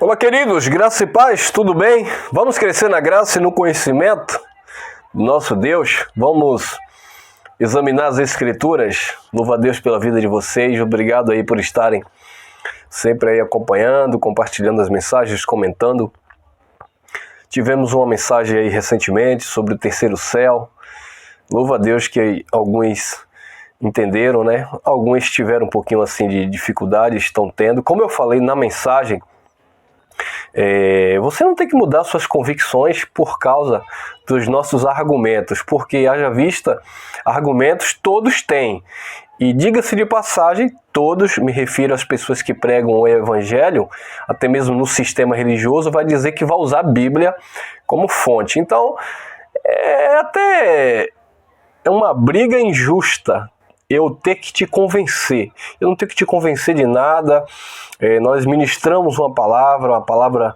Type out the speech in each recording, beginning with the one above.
Olá, queridos, graça e paz, tudo bem? Vamos crescer na graça e no conhecimento do nosso Deus. Vamos examinar as Escrituras. Louva a Deus pela vida de vocês. Obrigado aí por estarem sempre aí acompanhando, compartilhando as mensagens, comentando. Tivemos uma mensagem aí recentemente sobre o terceiro céu. Louva a Deus que alguns entenderam, né? Alguns tiveram um pouquinho assim de dificuldade, estão tendo. Como eu falei na mensagem, você não tem que mudar suas convicções por causa dos nossos argumentos, porque haja vista, argumentos todos têm. E diga-se de passagem, todos, me refiro às pessoas que pregam o evangelho, até mesmo no sistema religioso, vai dizer que vai usar a Bíblia como fonte. Então, é uma briga injusta eu ter que te convencer. Eu não tenho que te convencer de nada. Nós ministramos uma palavra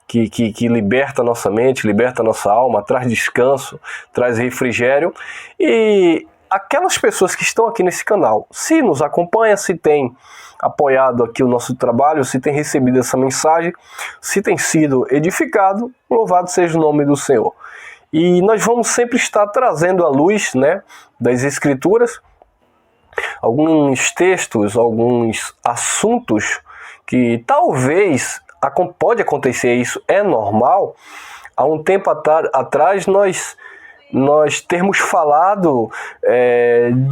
que liberta a nossa mente, liberta a nossa alma, traz descanso, traz refrigério. E aquelas pessoas que estão aqui nesse canal, se nos acompanham, se tem apoiado aqui o nosso trabalho, se tem recebido essa mensagem, se tem sido edificado, louvado seja o nome do Senhor. E nós vamos sempre estar trazendo à luz, né, das Escrituras, alguns textos, alguns assuntos que talvez pode acontecer, isso é normal. Há um tempo atrás nós termos falado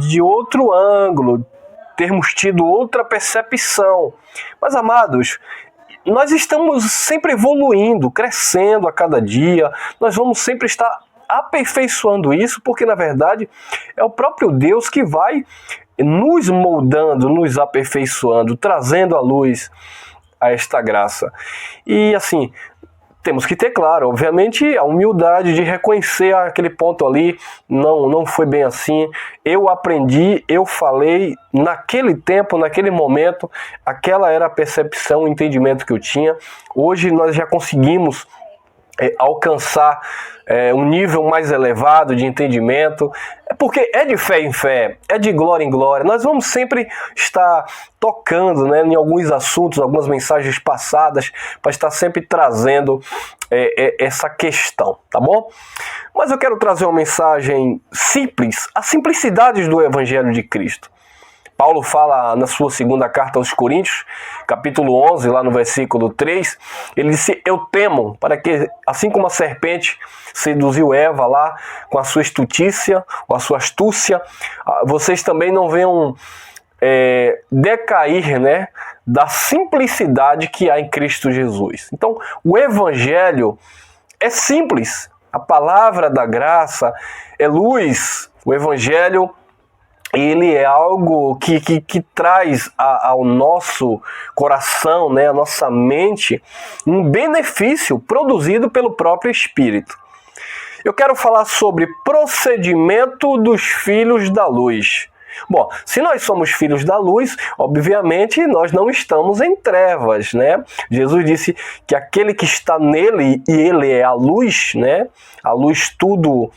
de outro ângulo, termos tido outra percepção. Mas, amados, nós estamos sempre evoluindo, crescendo a cada dia, nós vamos sempre estar aperfeiçoando isso, porque na verdade é o próprio Deus que vai nos moldando, nos aperfeiçoando, trazendo à luz a esta graça. E assim, temos que ter claro, obviamente, a humildade de reconhecer aquele ponto ali, não foi bem assim, eu aprendi, eu falei, naquele tempo, naquele momento, aquela era a percepção, o entendimento que eu tinha. Hoje nós já conseguimos alcançar um nível mais elevado de entendimento, porque é de fé em fé, é de glória em glória. Nós vamos sempre estar tocando, né, em alguns assuntos, algumas mensagens passadas, para estar sempre trazendo essa questão, tá bom? Mas eu quero trazer uma mensagem simples, a simplicidade do Evangelho de Cristo. Paulo fala na sua segunda carta aos Coríntios, capítulo 11, lá no versículo 3, ele disse: eu temo, para que, assim como a serpente seduziu Eva lá com a sua astutícia, ou a sua astúcia, vocês também não venham decair, né, da simplicidade que há em Cristo Jesus. Então, o Evangelho é simples, a palavra da graça é luz, o Evangelho ele é algo que traz ao nosso coração, né, à nossa mente, um benefício produzido pelo próprio Espírito. Eu quero falar sobre procedimento dos filhos da luz. Bom, se nós somos filhos da luz, obviamente nós não estamos em trevas, né? Jesus disse que aquele que está nele, e ele é a luz, né? A luz tudo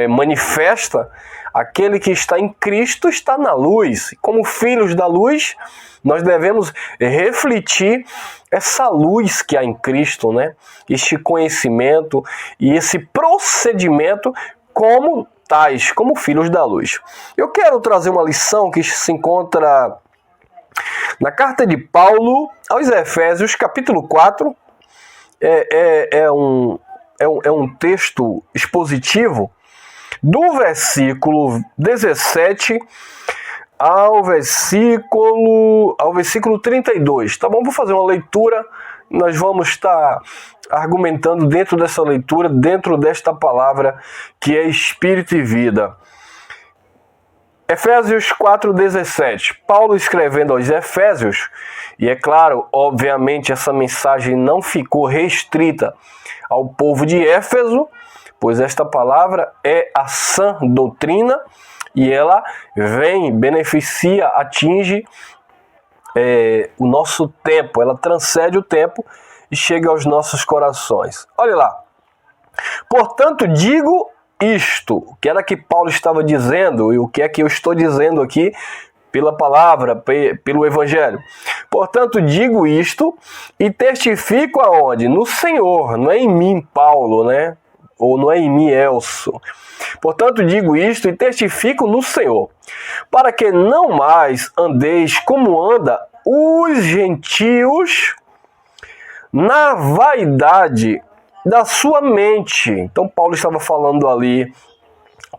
manifesta. Aquele que está em Cristo está na luz. Como filhos da luz, nós devemos refletir essa luz que há em Cristo, né? Este conhecimento e esse procedimento como tais, como filhos da luz. Eu quero trazer uma lição que se encontra na carta de Paulo aos Efésios, capítulo 4. É um texto expositivo, do versículo 17 ao versículo 32, tá bom? Vou fazer uma leitura, nós vamos estar argumentando dentro dessa leitura, dentro desta palavra que é Espírito e vida. Efésios 4:17, Paulo escrevendo aos Efésios, e é claro, obviamente essa mensagem não ficou restrita ao povo de Éfeso, pois esta palavra é a sã doutrina e ela vem, beneficia, atinge o nosso tempo, ela transcende o tempo e chega aos nossos corações. Olha lá. Portanto, digo isto, o que era que Paulo estava dizendo e o que é que eu estou dizendo aqui pela palavra, pelo Evangelho. Portanto, digo isto e testifico aonde? No Senhor, não é em mim, Paulo, né? Ou não é em mim, Elcio. Portanto, digo isto e testifico no Senhor, para que não mais andeis como anda os gentios na vaidade da sua mente. Então, Paulo estava falando ali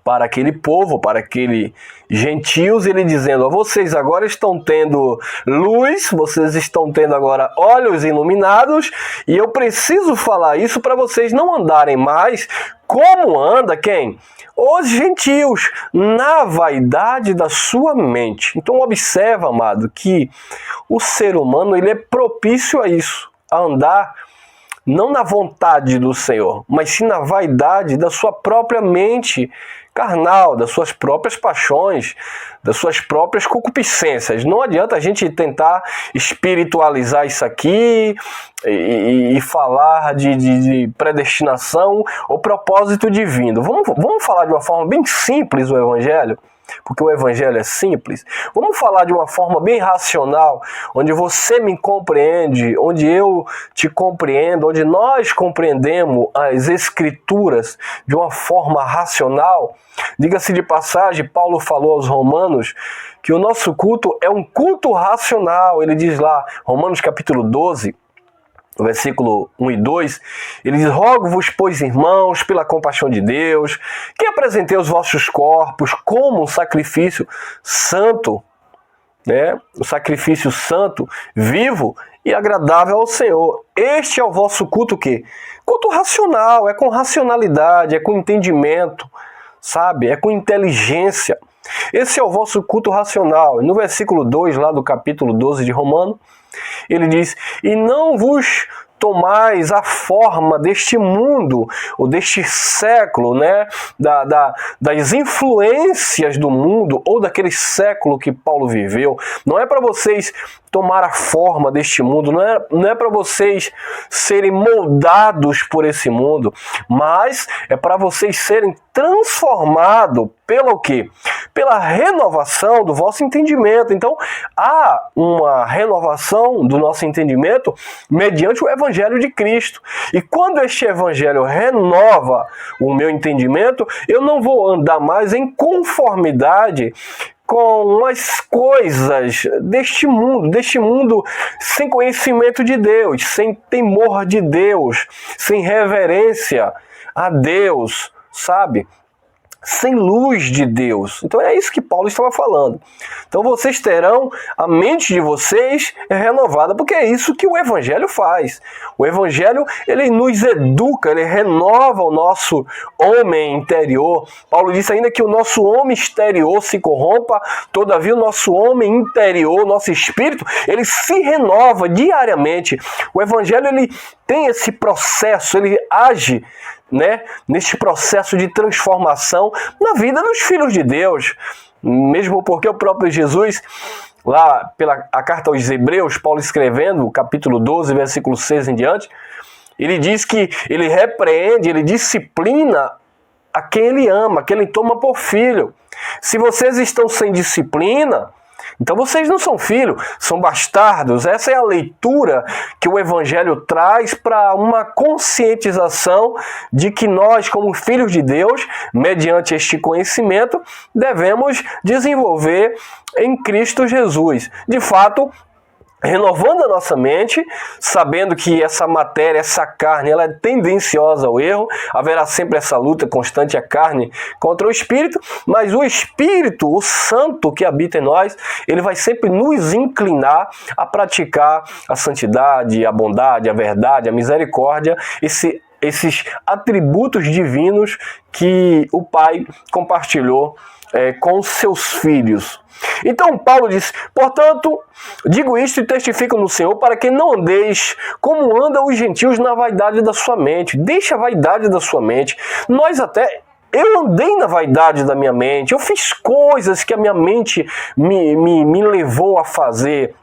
para aquele povo, para aqueles gentios, ele dizendo: vocês agora estão tendo luz, vocês estão tendo agora olhos iluminados, e eu preciso falar isso para vocês não andarem mais como anda quem? Os gentios, na vaidade da sua mente. Então observa, amado, que o ser humano ele é propício a isso, a andar não na vontade do Senhor, mas sim na vaidade da sua própria mente carnal, das suas próprias paixões, das suas próprias concupiscências. Não adianta a gente tentar espiritualizar isso aqui e falar de predestinação ou propósito divino. Vamos falar de uma forma bem simples o Evangelho? Porque o Evangelho é simples. Vamos falar de uma forma bem racional, onde você me compreende, onde eu te compreendo, onde nós compreendemos as Escrituras de uma forma racional. Diga-se de passagem, Paulo falou aos Romanos que o nosso culto é um culto racional. Ele diz lá, Romanos capítulo 12, versículo 1 e 2, ele diz: rogo-vos, pois, irmãos, pela compaixão de Deus, que apresentei os vossos corpos como um sacrifício santo, né? Um sacrifício santo, vivo e agradável ao Senhor. Este é o vosso culto, o quê? Culto racional, é com racionalidade, é com entendimento, sabe? É com inteligência. Esse é o vosso culto racional. E no versículo 2, lá do capítulo 12 de Romanos, ele diz: e não vos tomais a forma deste mundo, ou deste século, né? Das influências do mundo, ou daquele século que Paulo viveu. Não é para vocês tomar a forma deste mundo, não é para vocês serem moldados por esse mundo, mas é para vocês serem transformados pelo quê? Pela renovação do vosso entendimento. Então, há uma renovação do nosso entendimento mediante o Evangelho de Cristo. E quando este Evangelho renova o meu entendimento, eu não vou andar mais em conformidade com as coisas deste mundo sem conhecimento de Deus, sem temor de Deus, sem reverência a Deus, sabe? Sem luz de Deus. Então é isso que Paulo estava falando. Então vocês terão a mente de vocês renovada, porque é isso que o Evangelho faz. O Evangelho, ele nos educa, ele renova o nosso homem interior. Paulo disse ainda que o nosso homem exterior se corrompa, todavia o nosso homem interior, nosso espírito, ele se renova diariamente. O Evangelho, ele tem esse processo, ele age, né, neste processo de transformação na vida dos filhos de Deus. Mesmo porque o próprio Jesus, lá pela a carta aos Hebreus, Paulo escrevendo, capítulo 12, versículo 6 em diante, ele diz que ele repreende, ele disciplina a quem ele ama, quem ele toma por filho. Se vocês estão sem disciplina, então vocês não são filhos, são bastardos. Essa é a leitura que o Evangelho traz para uma conscientização de que nós, como filhos de Deus, mediante este conhecimento, devemos desenvolver em Cristo Jesus. De fato, renovando a nossa mente, sabendo que essa matéria, essa carne, ela é tendenciosa ao erro, haverá sempre essa luta constante, a carne contra o Espírito, mas o Espírito, o Santo que habita em nós, ele vai sempre nos inclinar a praticar a santidade, a bondade, a verdade, a misericórdia, esses atributos divinos que o Pai compartilhou com os seus filhos. Então Paulo diz: portanto, digo isto e testifico no Senhor, para que não andeis como andam os gentios na vaidade da sua mente. Deixa a vaidade da sua mente. Eu andei na vaidade da minha mente, eu fiz coisas que a minha mente me levou a fazer.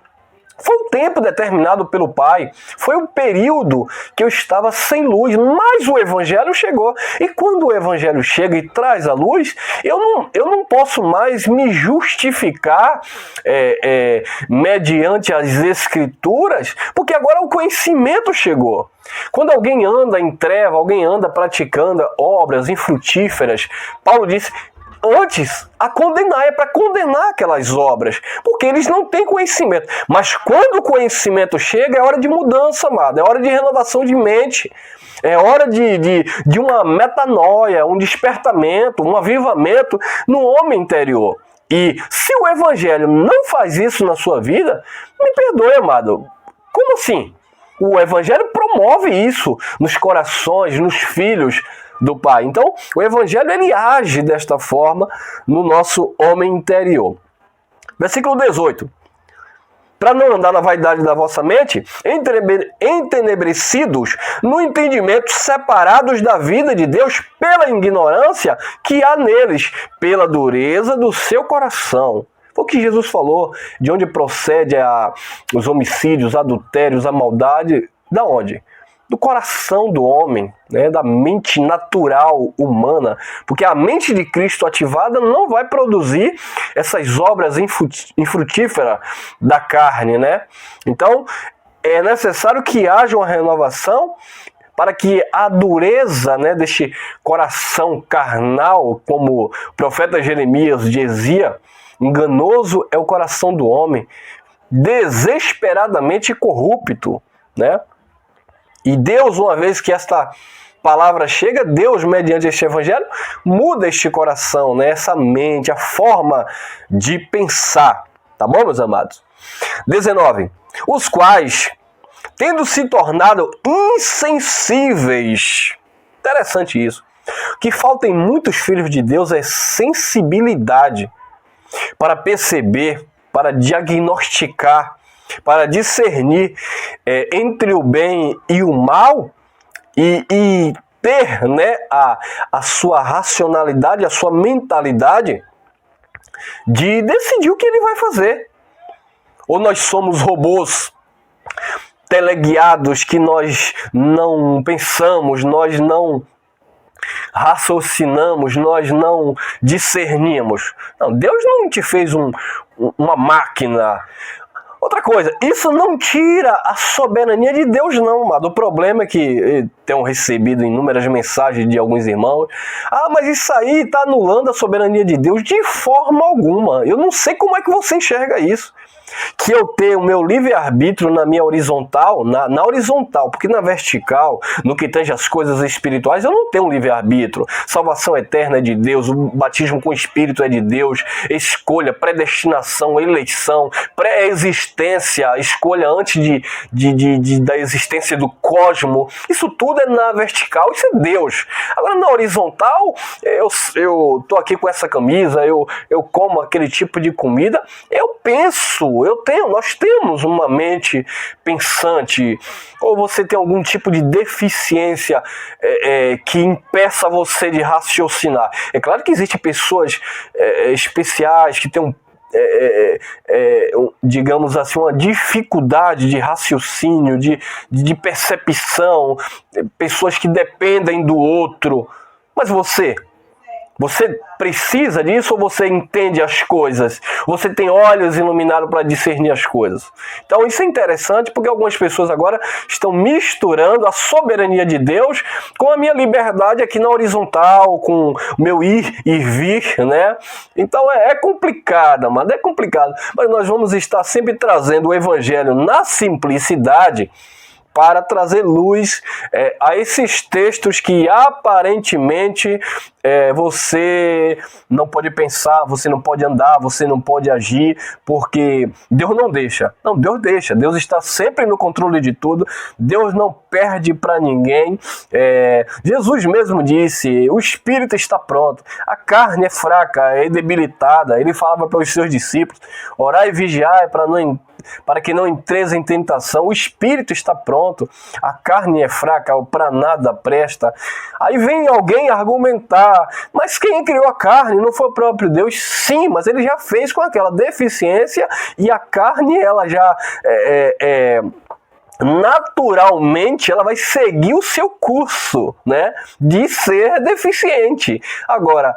Foi um tempo determinado pelo Pai, foi um período que eu estava sem luz, mas o Evangelho chegou. E quando o Evangelho chega e traz a luz, eu não posso mais me justificar mediante as Escrituras, porque agora o conhecimento chegou. Quando alguém anda em treva, alguém anda praticando obras infrutíferas, Paulo disse: antes, a condenar, é para condenar aquelas obras, porque eles não têm conhecimento. Mas quando o conhecimento chega, é hora de mudança, amado, é hora de renovação de mente, é hora de uma metanoia, um despertamento, um avivamento no homem interior. E se o Evangelho não faz isso na sua vida, me perdoe, amado, como assim? O Evangelho promove isso nos corações, nos filhos do Pai. Então, o Evangelho ele age desta forma no nosso homem interior. Versículo 18. Para não andar na vaidade da vossa mente, entenebrecidos no entendimento, separados da vida de Deus pela ignorância que há neles, pela dureza do seu coração. Foi o que Jesus falou, de onde procede os homicídios, adultérios, a maldade, da onde? Do coração do homem, né, da mente natural humana, porque a mente de Cristo ativada não vai produzir essas obras infrutíferas da carne, né? Então, é necessário que haja uma renovação para que a dureza, né, deste coração carnal, como o profeta Jeremias dizia, enganoso é o coração do homem, desesperadamente corrupto, né? E Deus, uma vez que esta palavra chega, Deus, mediante este Evangelho, muda este coração, né? Essa mente, a forma de pensar. Tá bom, meus amados? 19. Os quais, tendo se tornado insensíveis. Interessante isso. O que falta em muitos filhos de Deus é sensibilidade para perceber, para diagnosticar, para discernir entre o bem e o mal e ter, né, a sua racionalidade, a sua mentalidade de decidir o que ele vai fazer. Ou nós somos robôs teleguiados que nós não pensamos, nós não raciocinamos, nós não discernimos. Não, Deus não te fez uma máquina. Outra coisa, isso não tira a soberania de Deus não, amado. O problema é que tenho recebido inúmeras mensagens de alguns irmãos. Ah, mas isso aí está anulando a soberania de Deus. De forma alguma. Eu não sei como é que você enxerga isso. Que eu tenho o meu livre-arbítrio na minha horizontal, na horizontal, porque na vertical, no que tange as coisas espirituais, eu não tenho um livre-arbítrio. Salvação eterna é de Deus, o batismo com o Espírito é de Deus, escolha, predestinação, eleição, pré-existência, escolha antes da existência do cosmo. Isso tudo é na vertical, isso é Deus. Agora na horizontal, eu tô aqui com essa camisa, eu como aquele tipo de comida, eu penso, nós temos uma mente pensante. Ou você tem algum tipo de deficiência que impeça você de raciocinar. É claro que existem pessoas especiais que têm digamos assim, uma dificuldade de raciocínio, de percepção, pessoas que dependem do outro. Mas você precisa disso ou você entende as coisas? Você tem olhos iluminados para discernir as coisas? Então isso é interessante porque algumas pessoas agora estão misturando a soberania de Deus com a minha liberdade aqui na horizontal, com o meu ir e vir, né? Então é complicado, mas é complicado. Mas nós vamos estar sempre trazendo o Evangelho na simplicidade, para trazer luz a esses textos que aparentemente você não pode pensar, você não pode andar, você não pode agir, porque Deus não deixa. Não, Deus deixa. Deus está sempre no controle de tudo. Deus não perde para ninguém. Jesus mesmo disse, o Espírito está pronto, a carne é fraca, é debilitada. Ele falava para os seus discípulos, orai e vigiai para não entreis em tentação. O espírito está pronto, a carne é fraca, para nada presta. Aí vem alguém argumentar, mas quem criou a carne? Não foi o próprio Deus? Sim, mas ele já fez com aquela deficiência, e a carne, ela já naturalmente ela vai seguir o seu curso, né, de ser deficiente. Agora,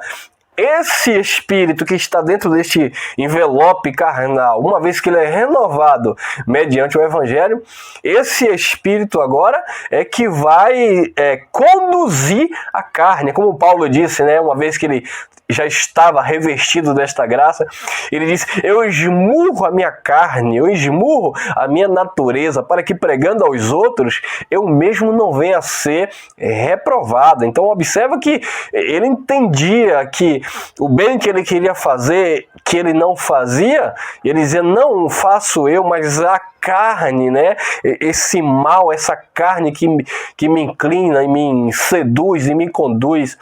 esse espírito que está dentro deste envelope carnal, uma vez que ele é renovado mediante o evangelho, esse espírito agora é que vai conduzir a carne, como Paulo disse, né, uma vez que ele já estava revestido desta graça, ele disse: eu esmurro a minha carne, eu esmurro a minha natureza, para que pregando aos outros, eu mesmo não venha a ser reprovado. Então observa que ele entendia que o bem que ele queria fazer, que ele não fazia, ele dizia: não faço eu, mas a carne, né? Esse mal, essa carne que me inclina e me seduz e me conduz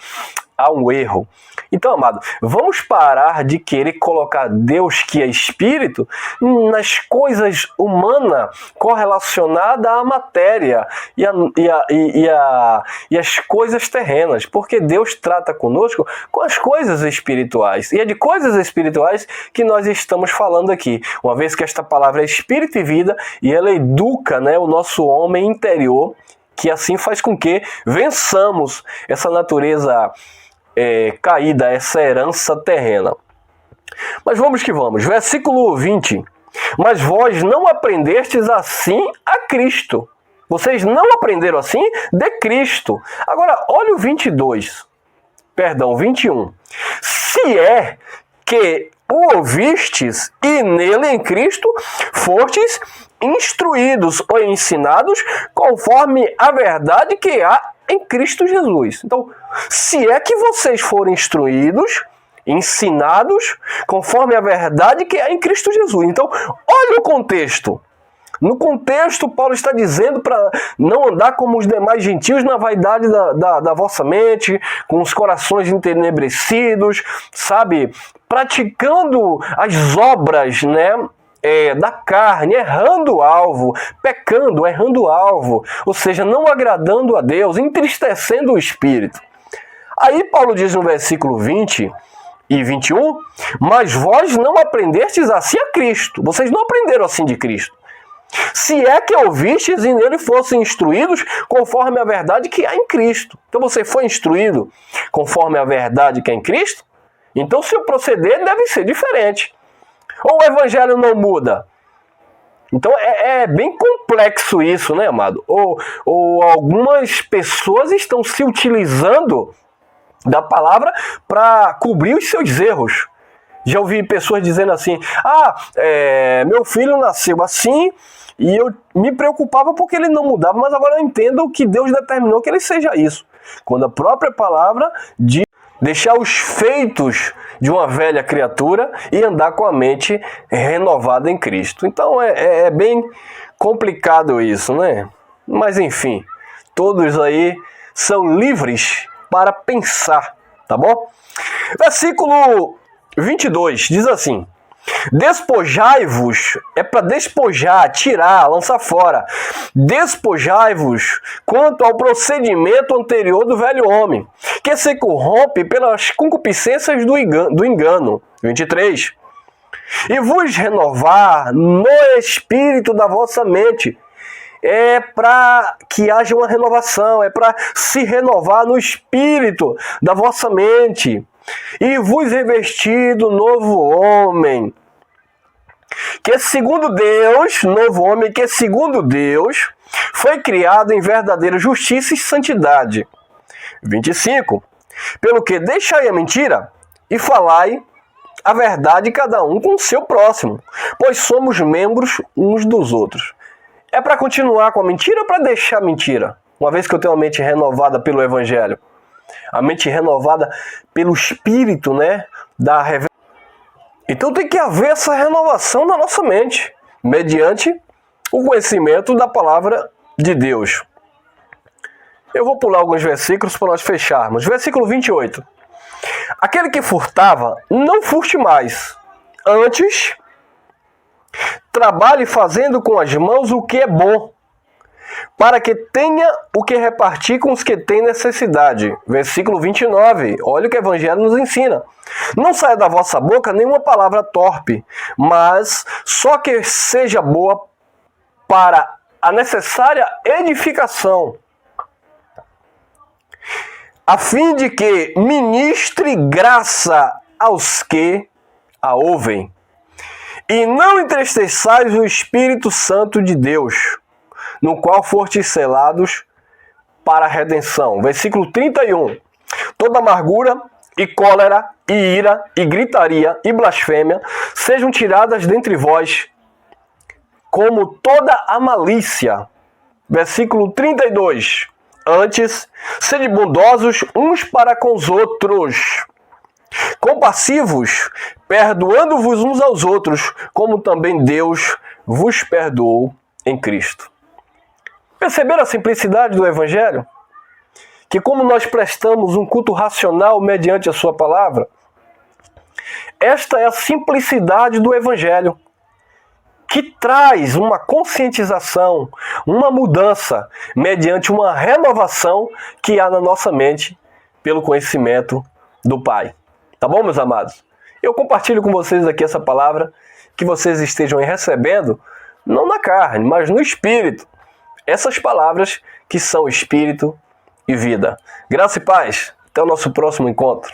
a um erro. Então, amado, vamos parar de querer colocar Deus, que é espírito, nas coisas humanas correlacionadas à matéria e as coisas terrenas, porque Deus trata conosco com as coisas espirituais, e é de coisas espirituais que nós estamos falando aqui, uma vez que esta palavra é espírito e vida, e ela educa, né, o nosso homem interior, que assim faz com que vençamos essa natureza caída, essa herança terrena. Mas vamos que vamos. Versículo 20. Mas vós não aprendestes assim a Cristo. Vocês não aprenderam assim de Cristo. Agora, olha o 21. Se é que o ouvistes e nele em Cristo fostes instruídos ou ensinados conforme a verdade que há em Cristo Jesus. Então, se é que vocês forem instruídos, ensinados, conforme a verdade que há em Cristo Jesus. Então, olha o contexto. No contexto, Paulo está dizendo para não andar como os demais gentios na vaidade da vossa mente, com os corações entenebrecidos, sabe? Praticando as obras, né? Da carne, errando o alvo, pecando, errando o alvo, ou seja, não agradando a Deus, entristecendo o Espírito. Aí Paulo diz no versículo 20 e 21, mas vós não aprendestes assim a Cristo, vocês não aprenderam assim de Cristo. Se é que ouvistes e nele fossem instruídos conforme a verdade que há em Cristo. Então você foi instruído conforme a verdade que há em Cristo? Então seu proceder deve ser diferente. Ou o evangelho não muda? Então é bem complexo isso, né, amado? Ou algumas pessoas estão se utilizando da palavra para cobrir os seus erros. Já ouvi pessoas dizendo assim: meu filho nasceu assim e eu me preocupava porque ele não mudava, mas agora eu entendo que Deus determinou que ele seja isso. Quando a própria palavra diz deixar os feitos de uma velha criatura e andar com a mente renovada em Cristo. Então é bem complicado isso, né? Mas enfim, todos aí são livres para pensar, tá bom? Versículo 22 diz assim: despojai-vos, é para despojar, tirar, lançar fora. Despojai-vos quanto ao procedimento anterior do velho homem, que se corrompe pelas concupiscências do engano. 23. E vos renovar no espírito da vossa mente. É para que haja uma renovação, é para se renovar no espírito da vossa mente. E vos revestir do novo homem, que segundo Deus, novo homem que segundo Deus, foi criado em verdadeira justiça e santidade. 25. Pelo que deixai a mentira e falai a verdade cada um com o seu próximo, pois somos membros uns dos outros. É para continuar com a mentira ou para deixar a mentira? Uma vez que eu tenho a mente renovada pelo Evangelho. A mente renovada pelo Espírito, né? Da revelação. Então tem que haver essa renovação na nossa mente, mediante o conhecimento da palavra de Deus. Eu vou pular alguns versículos para nós fecharmos. Versículo 28. Aquele que furtava, não furte mais. Antes, Trabalhe fazendo com as mãos o que é bom, para que tenha o que repartir com os que têm necessidade. Versículo 29. Olha o que o Evangelho nos ensina. Não saia da vossa boca nenhuma palavra torpe, mas só que seja boa para a necessária edificação, a fim de que ministre graça aos que a ouvem. E não entristeçais o Espírito Santo de Deus, no qual fostes selados para a redenção. Versículo 31. Toda amargura e cólera e ira e gritaria e blasfêmia sejam tiradas dentre vós, como toda a malícia. Versículo 32. Antes, sede bondosos uns para com os outros, compassivos, perdoando-vos uns aos outros, como também Deus vos perdoou em Cristo. Perceberam a simplicidade do Evangelho? Que como nós prestamos um culto racional mediante a sua palavra, esta é a simplicidade do Evangelho, que traz uma conscientização, uma mudança, mediante uma renovação que há na nossa mente pelo conhecimento do Pai. Tá bom, meus amados? Eu compartilho com vocês aqui essa palavra, que vocês estejam recebendo, não na carne, mas no Espírito. Essas palavras que são Espírito e vida. Graça e paz. Até o nosso próximo encontro.